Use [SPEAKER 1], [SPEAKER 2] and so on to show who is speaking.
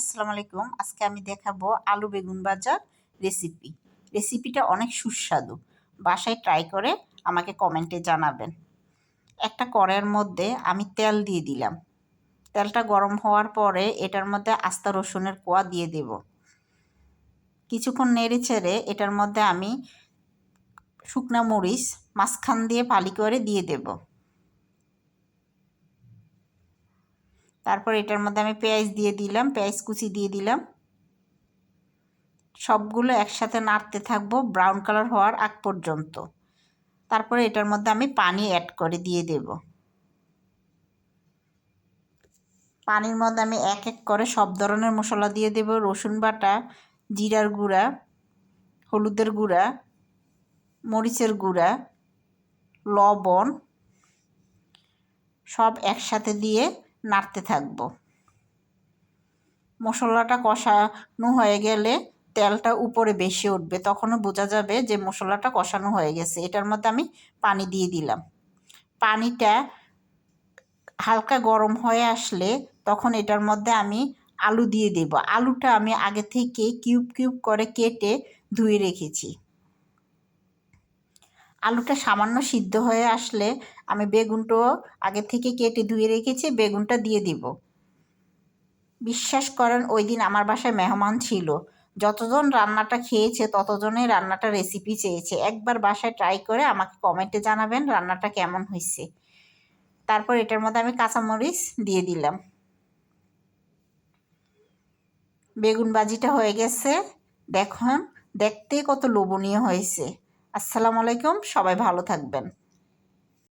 [SPEAKER 1] আসসালামু আলাইকুম। আজকে আমি দেখাবো আলু বেগুন ভাজার রেসিপি। রেসিপিটা অনেক সুস্বাদু। বাসায় ট্রাই করে আমাকে কমেন্টে জানাবেন। একটা কড়াইয়ের মধ্যে আমি তেল দিয়ে দিলাম। তেলটা গরম হওয়ার পরে এটার মধ্যে আস্ত রসুনের কোয়া দিয়ে দেব। কিছুক্ষণ নেড়ে চেড়ে এটার মধ্যে আমি শুকনা মরিচ মাঝখান দিয়ে ফালি করে দিয়ে দেব। তারপর এটার মধ্যে আমি পেঁয়াজ দিয়ে দিলাম, পেঁয়াজ কুচি দিয়ে দিলাম। সবগুলো একসাথে নাড়তে থাকবো ব্রাউন কালার হওয়ার আগ পর্যন্ত। তারপরে এটার মধ্যে আমি পানি অ্যাড করে দিয়ে দেব। পানির মধ্যে আমি এক এক করে সব ধরনের মশলা দিয়ে দেব। রসুন বাটা, জিরার গুঁড়া, হলুদের গুঁড়া, মরিচের গুঁড়া, লবণ সব একসাথে দিয়ে নাড়তে থাকবো। মশলাটা কষানো হয়ে গেলে তেলটা উপরে বেশি উঠবে, তখনও বোঝা যাবে যে মশলাটা কষানো হয়ে গেছে। এটার মধ্যে আমি পানি দিয়ে দিলাম। পানিটা হালকা গরম হয়ে আসলে তখন এটার মধ্যে আমি আলু দিয়ে দেব। আলুটা আমি আগে থেকে কিউব কিউব করে কেটে ধুয়ে রেখেছি। আলুটা সামান্য সিদ্ধ হয়ে আসলে আমি বেগুনটাও আগে থেকে কেটে ধুয়ে রেখেছি, বেগুনটা দিয়ে দিব। বিশ্বাস করেন ওই দিন আমার বাসায় মেহমান ছিল। যতজন রান্নাটা খেয়েছে ততজনেই রান্নাটা রেসিপি চেয়েছে। একবার বাসায় ট্রাই করে আমাকে কমেন্টে জানাবেন রান্নাটা কেমন হয়েছে। তারপর এটার মধ্যে আমি কাঁচামরিচ দিয়ে দিলাম। বেগুন ভাজিটা হয়ে গেছে। দেখুন দেখতে কত লোভনীয় হয়েছে। আসসালামু আলাইকুম, সবাই ভালো থাকবেন।